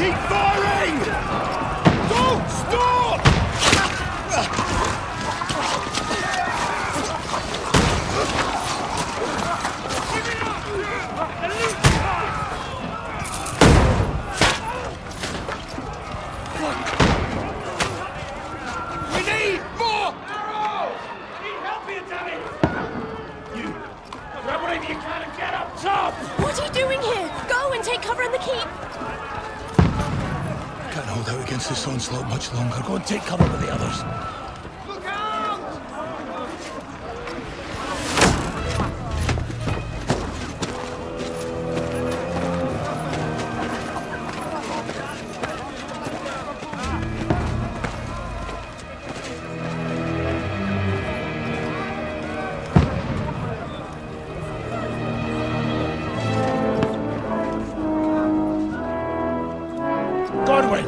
Keep firing! Don't stop! We need more arrows! I need help here, damn it! You grab whatever you can and get up top! What are you doing here? Go and take cover in the keep! Can't hold out against this onslaught much longer. Go and take cover with the others. Look out! Godwin!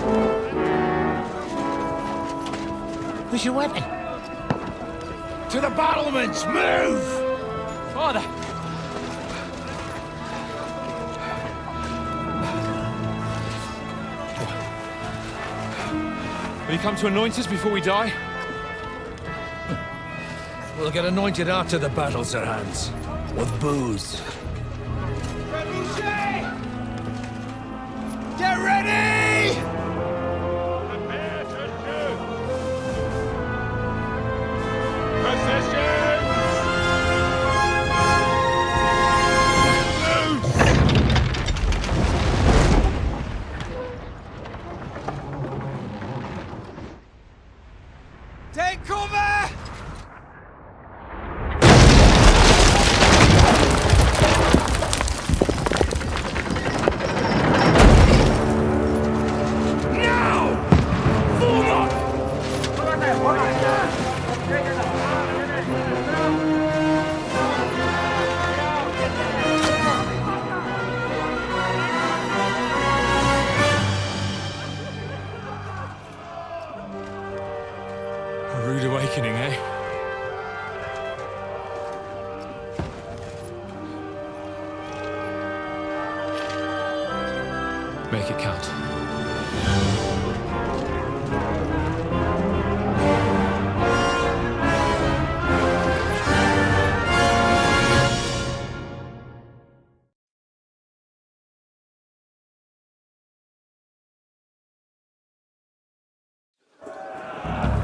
Where's your weapon? To the battlements! Move! Father! Will you come to anoint us before we die? We'll get anointed after the battles are hands. With booze. Get ready! Prepare to shoot! Positions! Take cover! A rude awakening, eh? Make it count.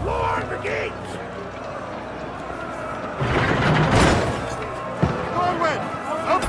Lower brigade! Godwin! Up!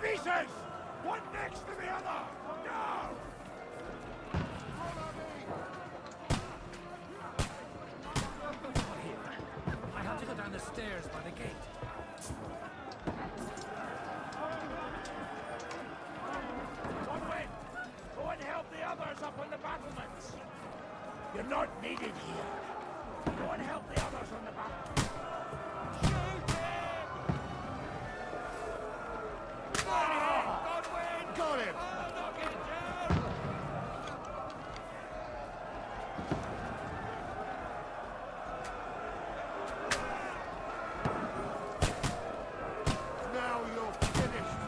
Pieces! One next to the other! Now! I have to go down the stairs by the gate. Godwin! Go and help the others up on the battlements! You're not needed here. Go and help the others on the battlements. Got him! Now you're finished.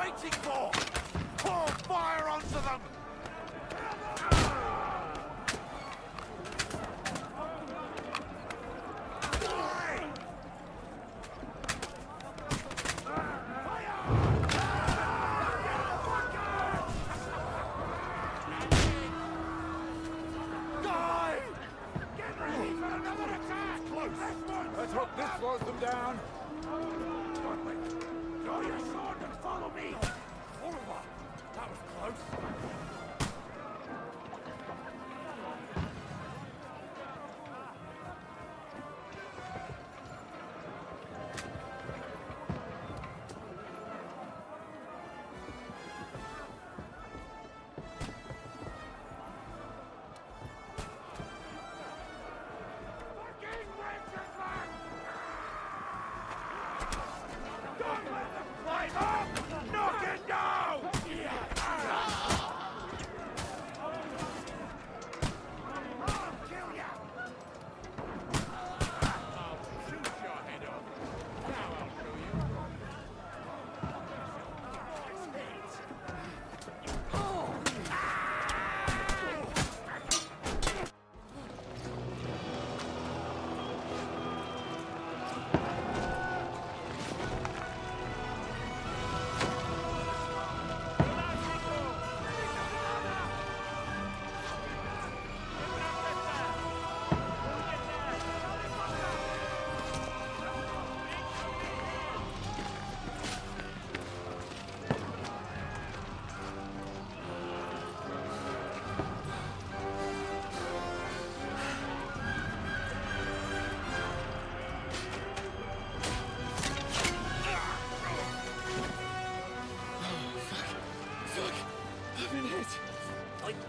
waiting for? Pour fire onto them! Let's hope this slows them down. Draw your sword and follow me! Horrible! That was close.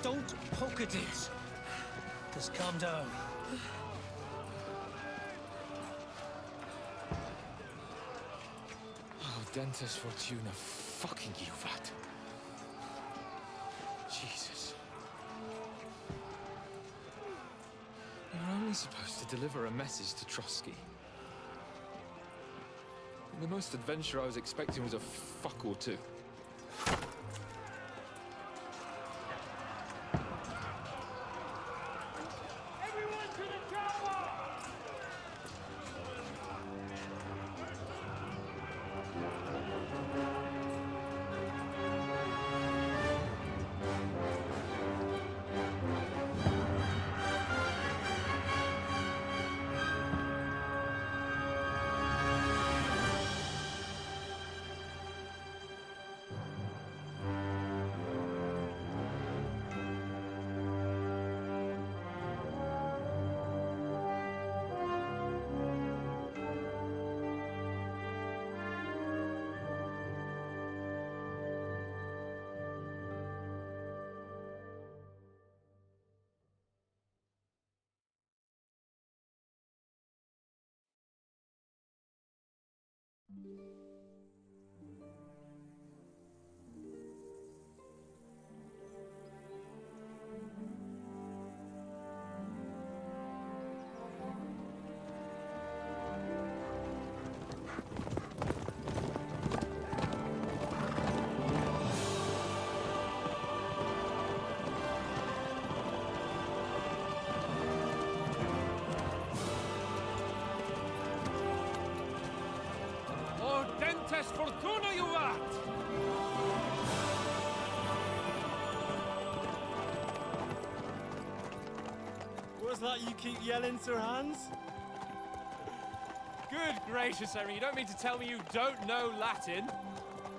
Don't poke at it. Just calm down. Oh, Dentes Fortuna, fucking Juvat. Jesus. You're only supposed to deliver a message to Trotsky. The most adventure I was expecting was a fuck or two. Dentes Fortuna, Juvat! What's that you keep yelling, Sir Hans? Good gracious, Henry, you don't mean to tell me you don't know Latin?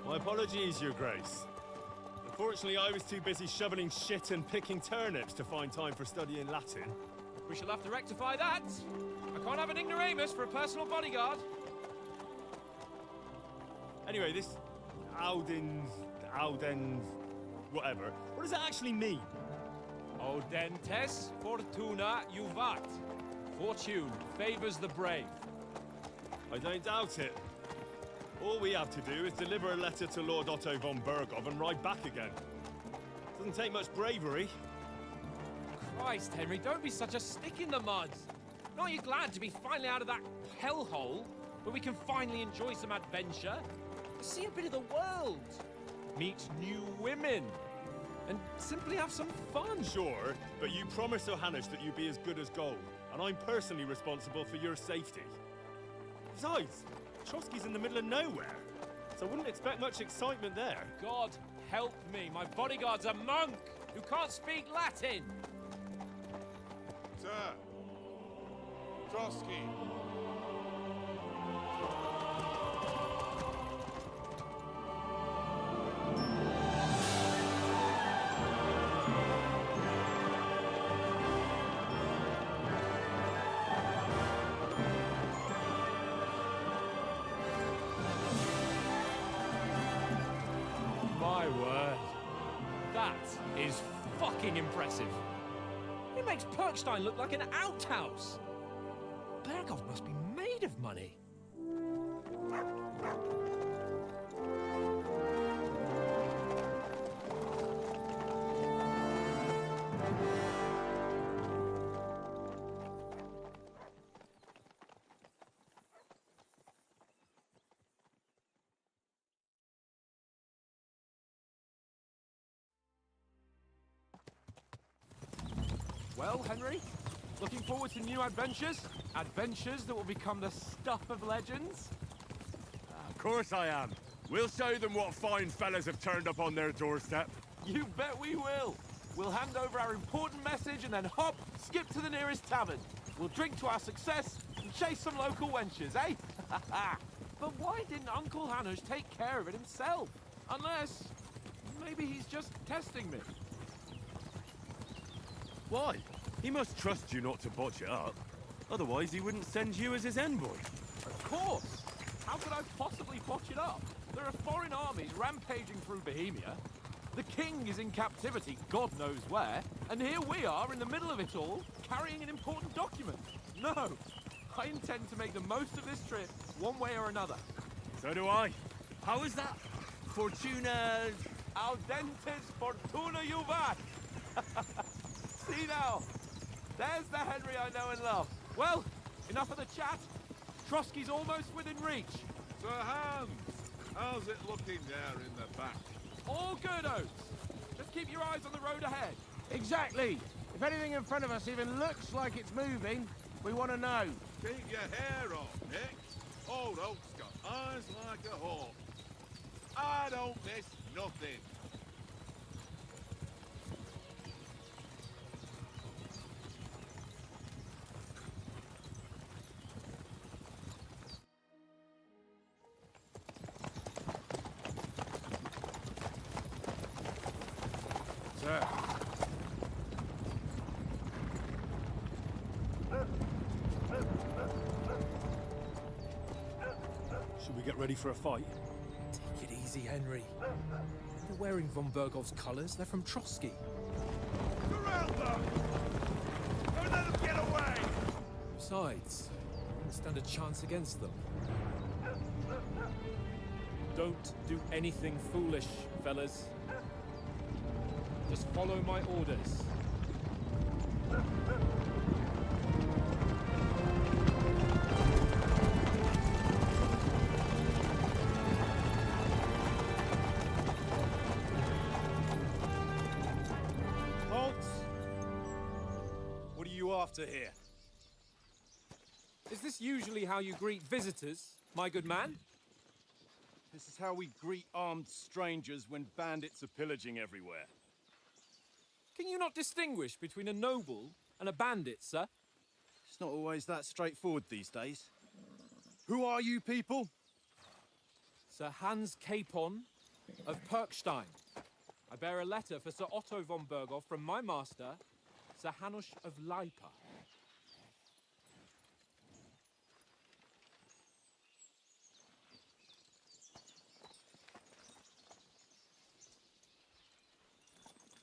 My apologies, Your Grace. Unfortunately, I was too busy shoveling shit and picking turnips to find time for studying Latin. We shall have to rectify that. I can't have an ignoramus for a personal bodyguard. Anyway, this Audens, whatever. What does that actually mean? Audentes Fortuna Juvat. Fortune favors the brave. I don't doubt it. All we have to do is deliver a letter to Lord Otto von Bergov and ride back again. Doesn't take much bravery. Christ, Henry, don't be such a stick in the mud. Aren't you glad to be finally out of that hellhole where we can finally enjoy some adventure? See a bit of the world. meet new women, and simply have some fun. Sure, but you promised Johannes that you'd be as good as gold, and I'm personally responsible for your safety. Besides, Trotsky's in the middle of nowhere, so I wouldn't expect much excitement there. God help me, my bodyguard's a monk who can't speak Latin. Sir! Trotsky! My word. That is fucking impressive. It makes Perkstein look like an outhouse. Berghoff must be made of money. Well, Henry, looking forward to new adventures? Adventures that will become the stuff of legends? Of course I am. We'll show them what fine fellas have turned up on their doorstep. You bet we will. We'll hand over our important message and then hop, skip to the nearest tavern. We'll drink to our success and chase some local wenches, eh? But why didn't Uncle Hanush take care of it himself? Unless, maybe he's just testing me. Why? He must trust you not to botch it up. Otherwise, he wouldn't send you as his envoy. Of course! How could I possibly botch it up? There are foreign armies rampaging through Bohemia. The king is in captivity, God knows where. And here we are in the middle of it all, carrying an important document. No! I intend to make the most of this trip, one way or another. So do I. How is that? Fortuna's... Audentes fortuna juvat! See now, there's the Henry I know and love. Well, enough of the chat. Trotsky's almost within reach. Sir Hans! How's it looking there in the back? All good, Oates. Just keep your eyes on the road ahead. Exactly. If anything in front of us even looks like it's moving, we want to know. Keep your hair off, Nick. Old Oak's got eyes like a hawk. I don't miss nothing. Sir. Should we get ready for a fight? Take it easy, Henry. They're wearing von Bergov's colours. They're from Trotsky. Surround them! Don't let them get away! Besides, I don't stand a chance against them. Don't do anything foolish, fellas. Just follow my orders. Halt! What are you after here? Is this usually how you greet visitors, my good man? This is how we greet armed strangers when bandits are pillaging everywhere. Can you not distinguish between a noble and a bandit, sir? It's not always that straightforward these days. Who are you people? Sir Hans Capon of Perkstein. I bear a letter for Sir Otto von Berghoff from my master, Sir Hanush of Lipa.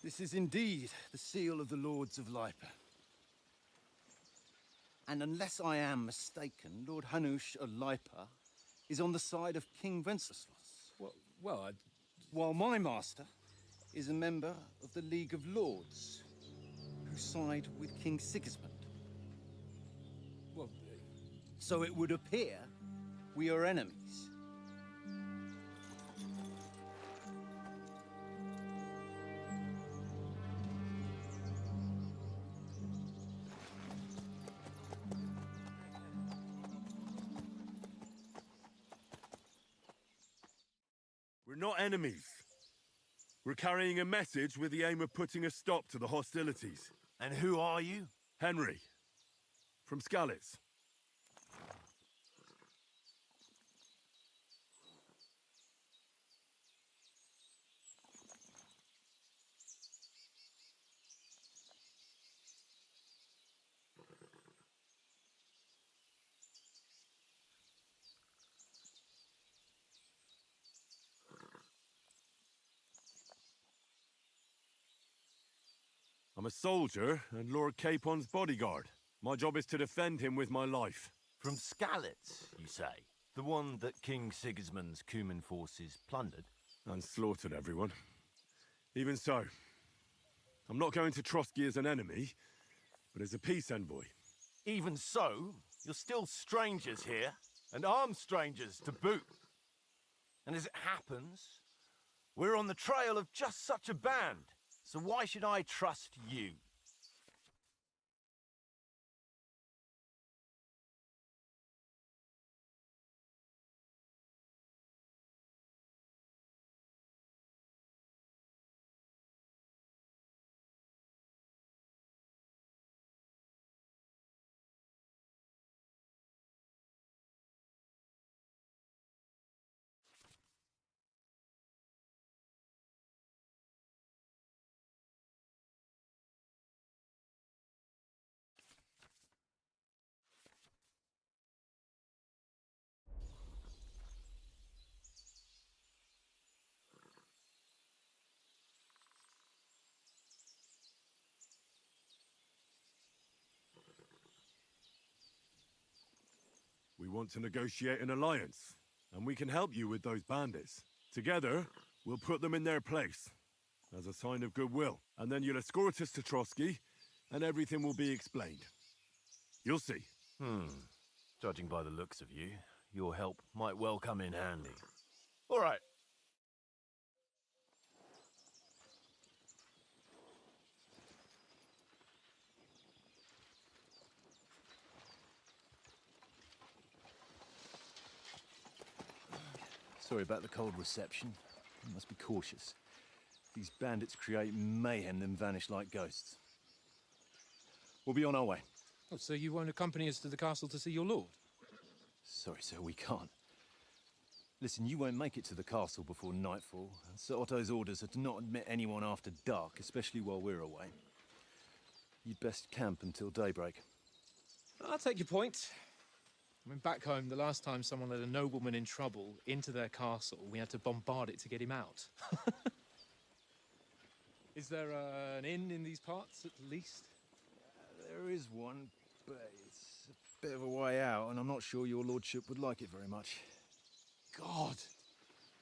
This is indeed the seal of the Lords of Lipa. And unless I am mistaken, Lord Hanush of Lipa is on the side of King Wenceslas. Well, While my master is a member of the League of Lords, who side with King Sigismund. well, So it would appear we are enemies. We're not enemies. We're carrying a message with the aim of putting a stop to the hostilities. And who are you? Henry, from Skalitz. I'm a soldier and Lord Capon's bodyguard. My job is to defend him with my life. From Skalitz, you say? The one that King Sigismund's Cuman forces plundered? And slaughtered everyone. Even so, I'm not going to Trotsky as an enemy, but as a peace envoy. Even so, you're still strangers here, and armed strangers to boot. And as it happens, we're on the trail of just such a band. So why should I trust you? We want to negotiate an alliance, and we can help you with those bandits. Together, we'll put them in their place, as a sign of goodwill. And then you'll escort us to Trotsky, and everything will be explained. You'll see. Judging by the looks of you, your help might well come in handy. All right. Sorry about the cold reception. You must be cautious. These bandits create mayhem, then vanish like ghosts. We'll be on our way. Oh, so you won't accompany us to the castle to see your lord? Sorry, sir, we can't. Listen, you won't make it to the castle before nightfall. Sir Otto's orders are to not admit anyone after dark, especially while we're away. You'd best camp until daybreak. I'll take your point. I mean, back home, the last time someone led a nobleman in trouble into their castle, we had to bombard it to get him out. Is there an inn in these parts, at least? There is one, but it's a bit of a way out, and I'm not sure your lordship would like it very much. God!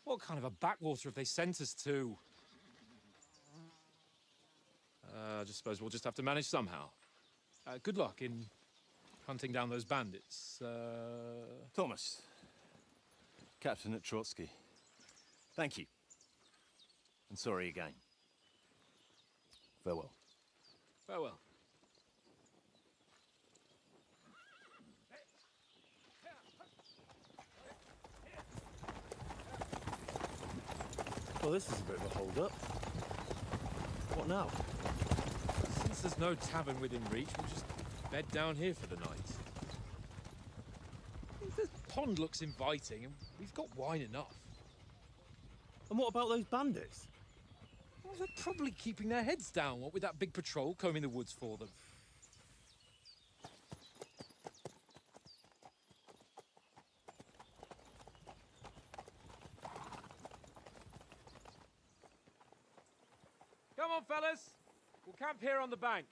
What kind of a backwater have they sent us to? I just suppose we'll just have to manage somehow. Good luck in hunting down those bandits. Thomas, captain at Trotsky. Thank you. And sorry again. Farewell. Farewell. Well, this is a bit of a hold-up. What now? Since there's no tavern within reach, we'll just bed down here for the night. The pond looks inviting, and we've got wine enough. And what about those bandits? Well, they're probably keeping their heads down, what with that big patrol combing the woods for them. Come on, fellas. We'll camp here on the bank.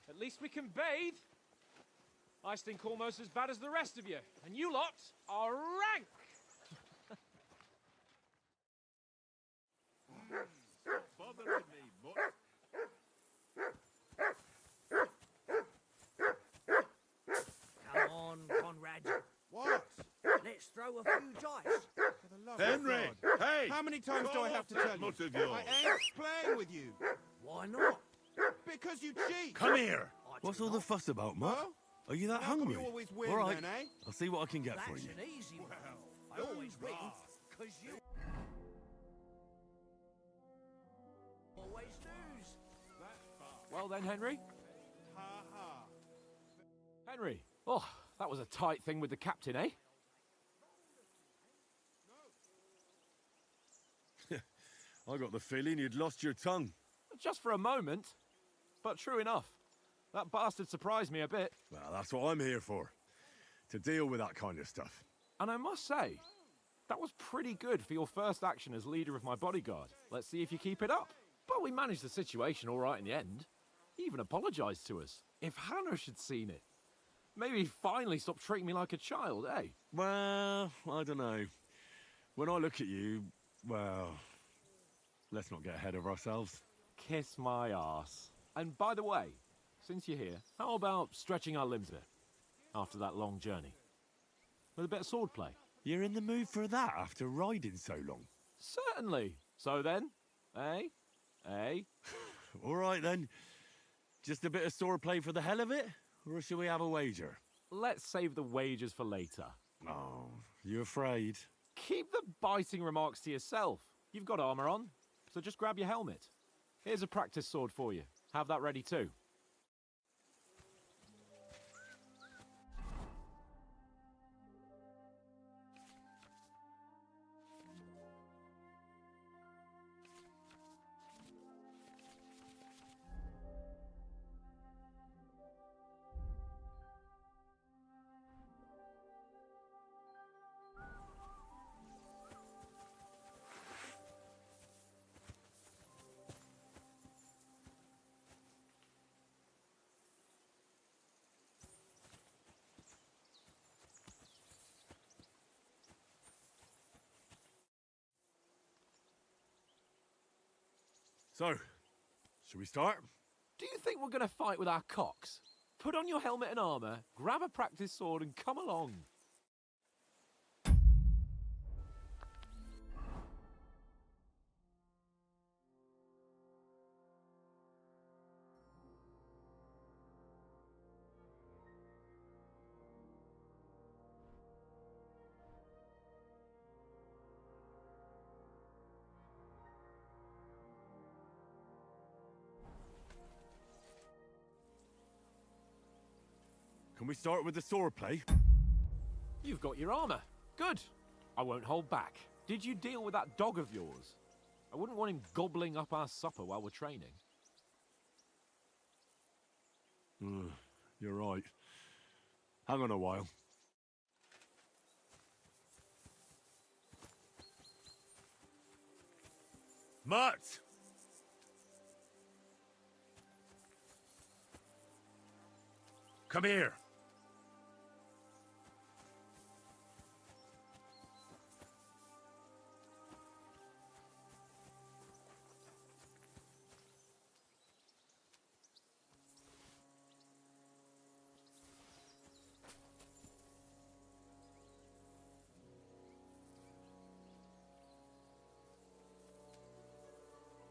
At least we can bathe. I stink almost as bad as the rest of you, and you lot are rank. Stop bothering me, mutt. Come on, Conrad. What? Let's throw a few dice. For the love of Henry! God. Hey! How many times do Call I have off to that tell you? mutt of yours. I ain't playing with you. Why not? Because you cheat. Come here! I What's do all the not. fuss about, Mutt? Huh? Are you that How come hungry? you always win All right, then, eh? I'll see what I can get That's for you. an easy one. I always win, because you... always lose. That's fine. Well then, Henry. Ha ha. Henry. Oh, that was a tight thing with the captain, eh? I got the feeling you'd lost your tongue. Just for a moment. But true enough. That bastard surprised me a bit. Well, that's what I'm here for. To deal with that kind of stuff. And I must say, that was pretty good for your first action as leader of my bodyguard. Let's see if you keep it up. But we managed the situation all right in the end. He even apologized to us. If Hannah had seen it, maybe he'd finally stop treating me like a child, eh? Well, I don't know. When I look at you, well, let's not get ahead of ourselves. Kiss my arse. And by the way, since you're here, how about stretching our limbs a bit after that long journey? With a bit of swordplay? You're in the mood for that after riding so long? Certainly. So then, eh? Eh? All right then. Just a bit of swordplay for the hell of it? Or shall we have a wager? Let's save the wagers for later. Oh, you afraid? Keep the biting remarks to yourself. You've got armor on, so just grab your helmet. Here's a practice sword for you. Have that ready too. So, shall we start? Do you think we're going to fight with our cocks? Put on your helmet and armor, grab a practice sword and come along. Can we start with the swordplay? You've got your armor. Good. I won't hold back. Did you deal with that dog of yours? I wouldn't want him gobbling up our supper while we're training. You're right. Hang on a while. Mutt! Come here.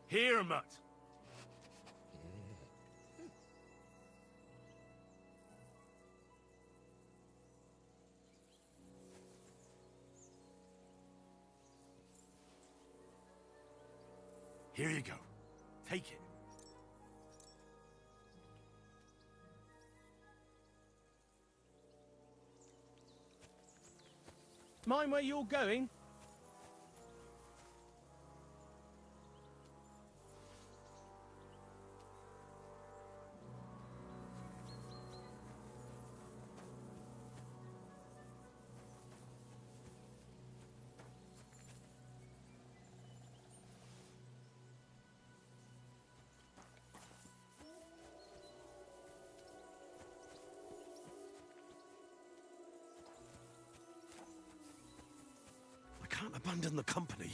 Here, Mutt. Here you go. Take it. Mind where you're going? I can't abandon the company.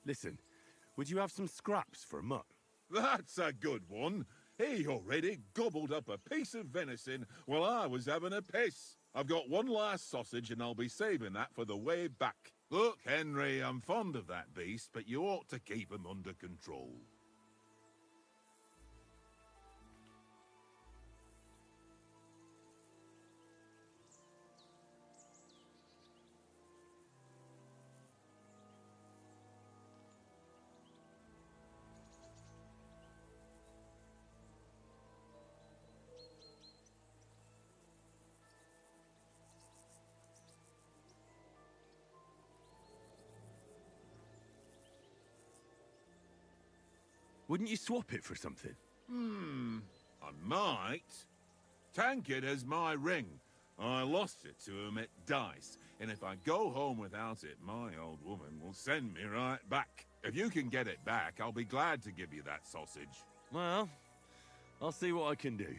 Listen, would you have some scraps for a mutt? That's a good one. He already gobbled up a piece of venison while I was having a piss. I've got one last sausage and I'll be saving that for the way back. Look, Henry, I'm fond of that beast, but you ought to keep him under control. Wouldn't you swap it for something? I might. Tankard has my ring. I lost it to him at dice, and if I go home without it, my old woman will send me right back. If you can get it back, I'll be glad to give you that sausage. Well, I'll see what I can do.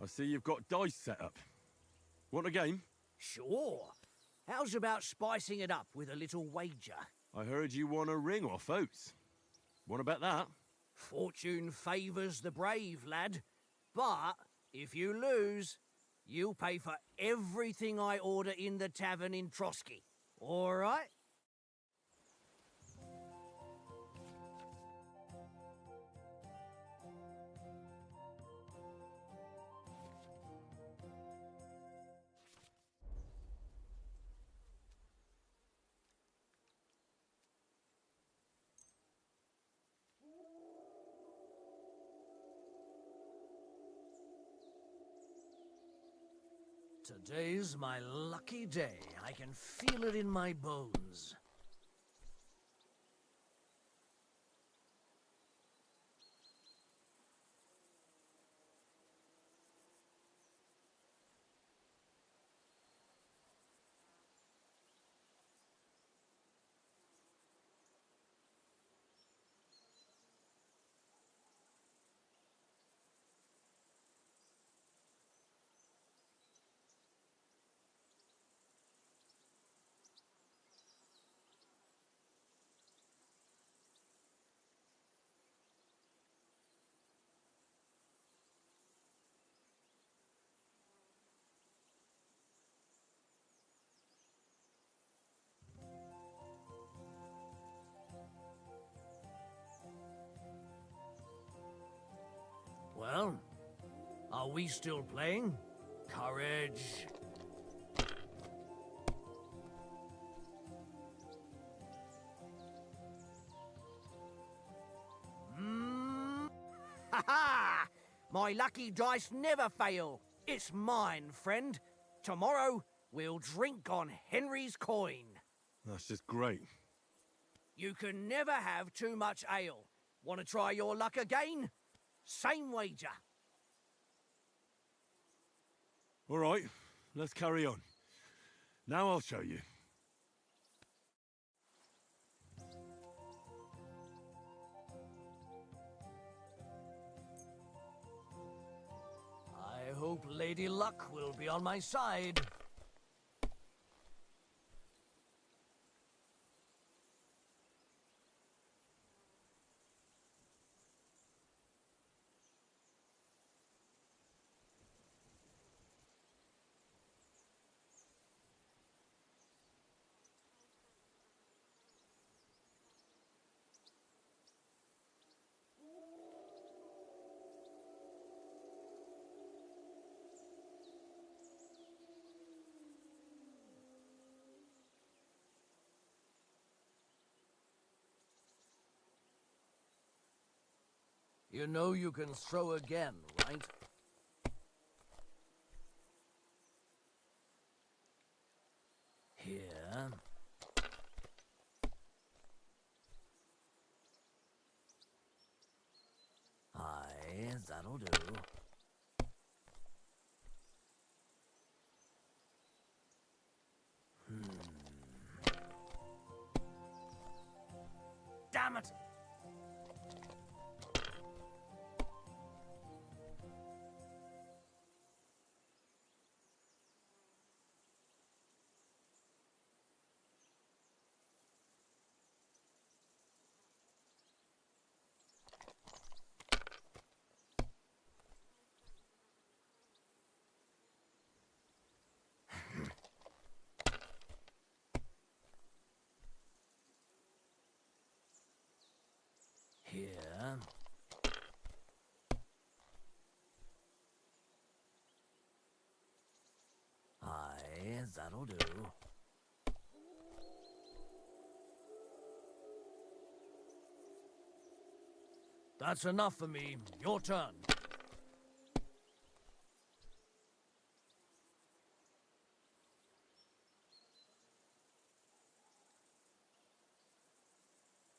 I see you've got dice set up. Want a game? Sure. How's about spicing it up with a little wager? I heard you won a ring off Oates. What about that? Fortune favours the brave, lad. But if you lose, you'll pay for everything I order in the tavern in Trotsky. All right? Today's my lucky day. I can feel it in my bones. Well, are we still playing? Courage. Ha ha! My lucky dice never fail. It's mine, friend. Tomorrow, we'll drink on Henry's coin. That's just great. You can never have too much ale. Want to try your luck again? Same wager. All right, let's carry on. Now I'll show you. I hope Lady Luck will be on my side. You know you can throw again, right? Here. Aye, that'll do. Damn it! Here. Aye, that'll do. That's enough for me. Your turn.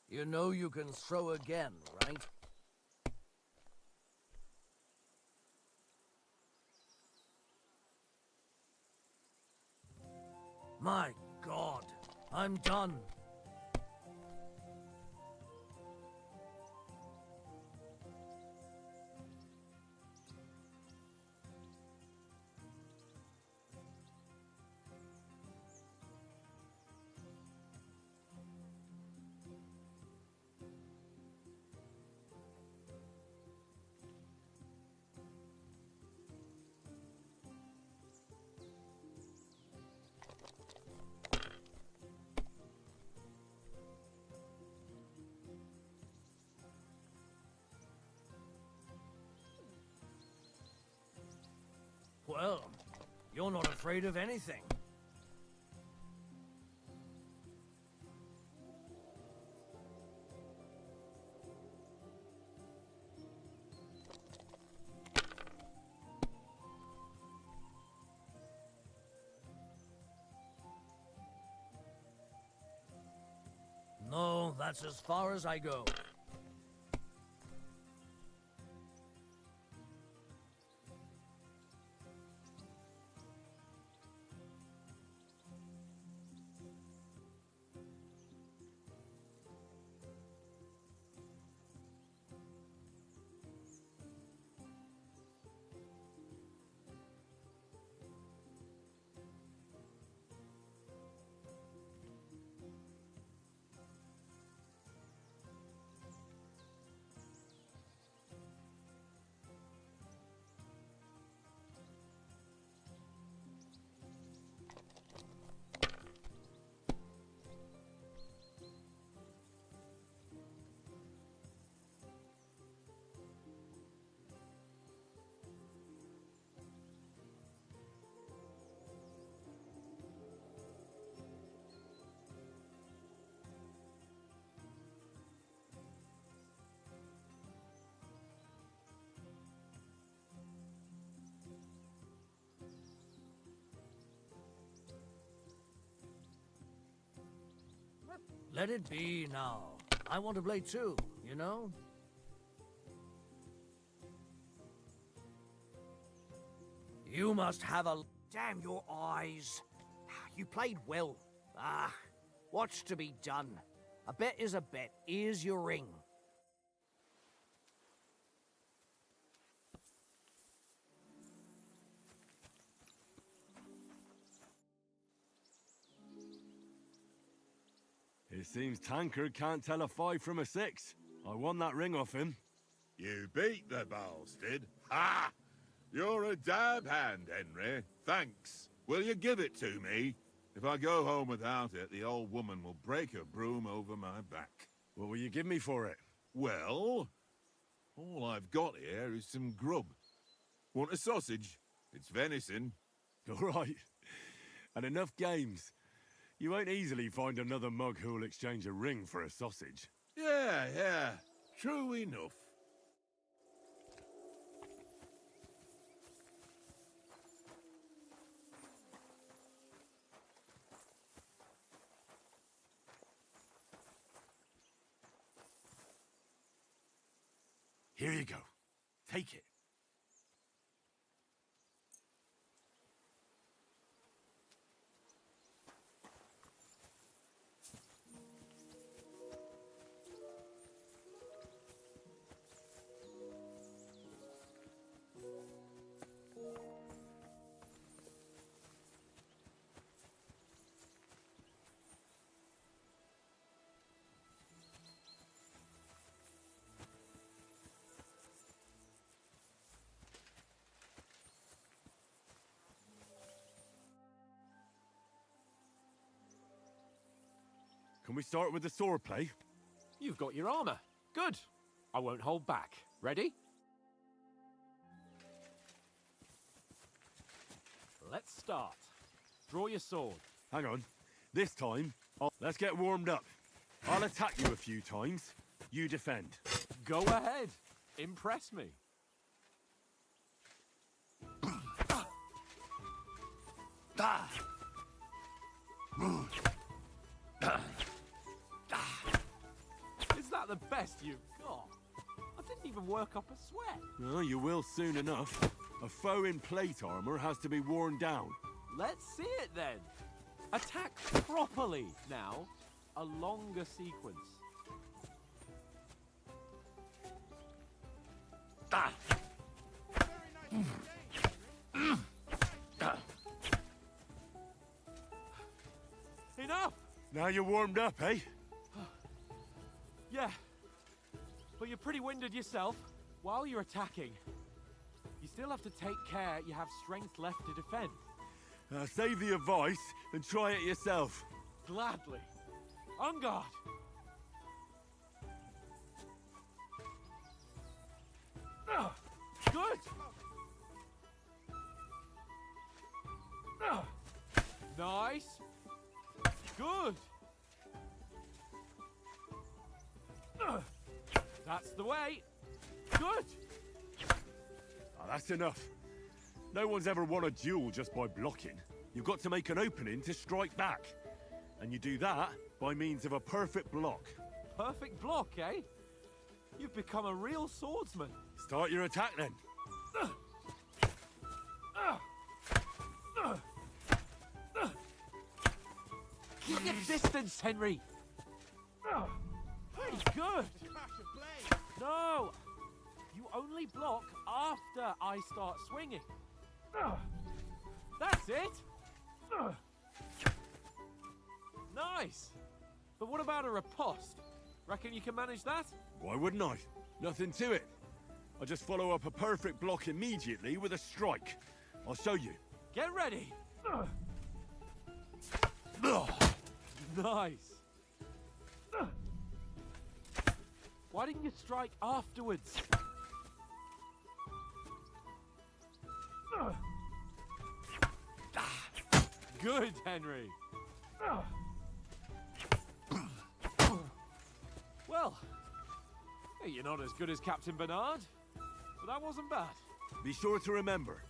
You know you can throw again, right? My God, I'm done. Well, you're not afraid of anything. No, that's as far as I go. Let it be now. I want to play too, you know? You must have a... Damn your eyes. You played well. Ah, what's to be done? A bet is a bet. Here's your ring. It seems Tankard can't tell a 5 from a 6. I won that ring off him. You beat the bastard. Ha! You're a dab hand, Henry. Thanks. Will you give it to me? If I go home without it, the old woman will break her broom over my back. What will you give me for it? Well, all I've got here is some grub. Want a sausage? It's venison. All right. And enough games. You won't easily find another mug who'll exchange a ring for a sausage. Yeah, true enough. Here you go. Take it. Can we start with the sword play? You've got your armor. Good. I won't hold back. Ready? Let's start. Draw your sword. Hang on. This time, let's get warmed up. I'll attack you a few times. You defend. Go ahead. Impress me. Is that the best you've got? I didn't even work up a sweat. Oh, you will soon enough. A foe in plate armor has to be worn down. Let's see it then. Attack properly now. A longer sequence. Enough! Now you're warmed up, eh? Yeah. But you're pretty winded yourself. While you're attacking, you still have to take care you have strength left to defend. Save the advice and try it yourself. Gladly. On guard. Good. Nice. Good. That's the way. Good. That's enough. No one's ever won a duel just by blocking. You've got to make an opening to strike back. And you do that by means of a perfect block. Perfect block, eh? You've become a real swordsman. Start your attack then. Keep your distance, Henry. Pretty good. No, you only block after I start swinging. That's it. Nice. But what about a riposte? Reckon you can manage that? Why wouldn't I? Nothing to it. I just follow up a perfect block immediately with a strike. I'll show you. Get ready. Nice. Why didn't you strike afterwards? Good, Henry. Well, hey, you're not as good as Captain Bernard, but that wasn't bad. Be sure to remember,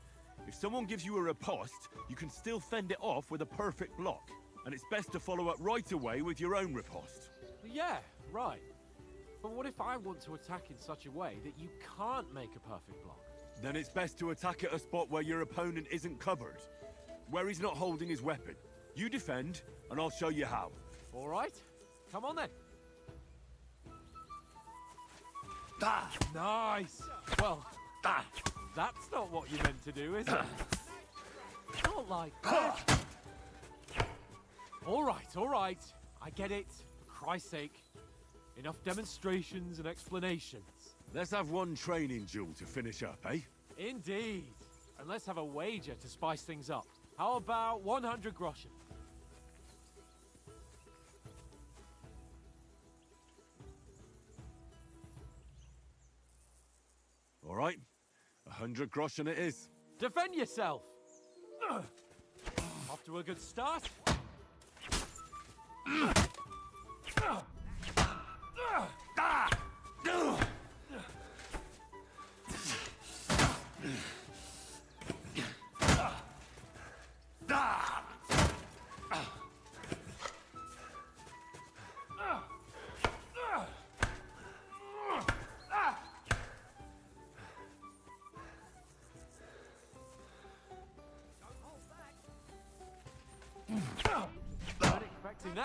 if someone gives you a riposte, you can still fend it off with a perfect block. And it's best to follow up right away with your own riposte. Yeah, right. But what if I want to attack in such a way that you can't make a perfect block? Then it's best to attack at a spot where your opponent isn't covered, where he's not holding his weapon. You defend, and I'll show you how. All right, come on then. Nice. Well, that's not what you meant to do, is it? Not like that. All right. I get it. For Christ's sake. Enough demonstrations and explanations. Let's have one training duel to finish up, eh? Indeed. And let's have a wager to spice things up. How about 100 groschen? All right. 100 groschen it is. Defend yourself. Off to a good start.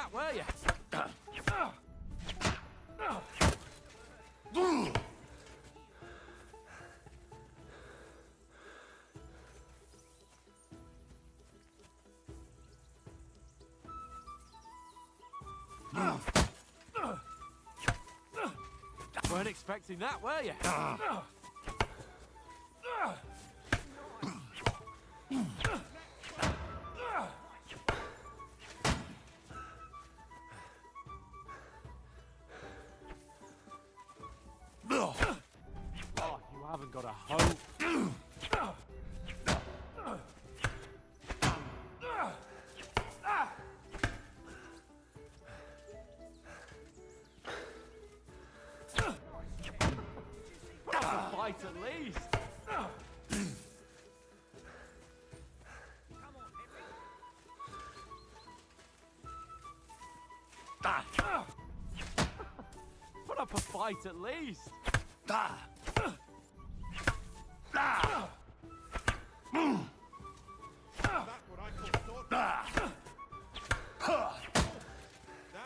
that, were you? Weren't expecting that, were you? Oh, you haven't got a hope. Put up a fight at least. Put up a fight at least. That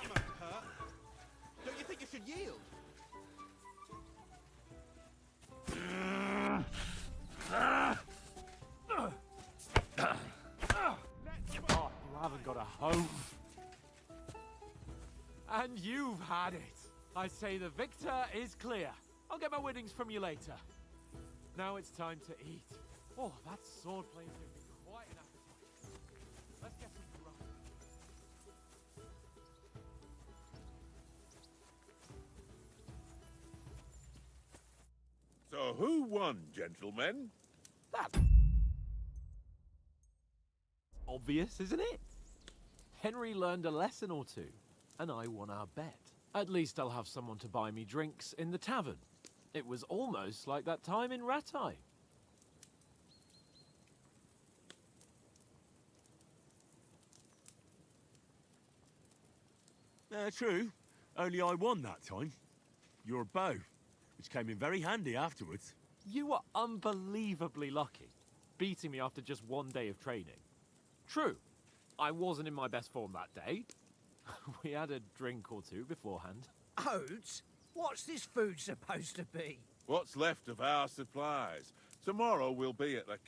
must hurt. Don't you think you should yield? Oh, you haven't got a hope. And you've had it. I say the victor is clear. I'll get my winnings from you later. Now it's time to eat. Oh, that sword play's gonna be quite an appetite. Let's get some grub. So who won, gentlemen? That's obvious, isn't it? Henry learned a lesson or two, and I won our bet. At least I'll have someone to buy me drinks in the tavern. It was almost like that time in Rattay. True. Only I won that time. Your bow, which came in very handy afterwards. You were unbelievably lucky, beating me after just one day of training. True, I wasn't in my best form that day. We had a drink or two beforehand. Oats? What's this food supposed to be? What's left of our supplies? Tomorrow we'll be at the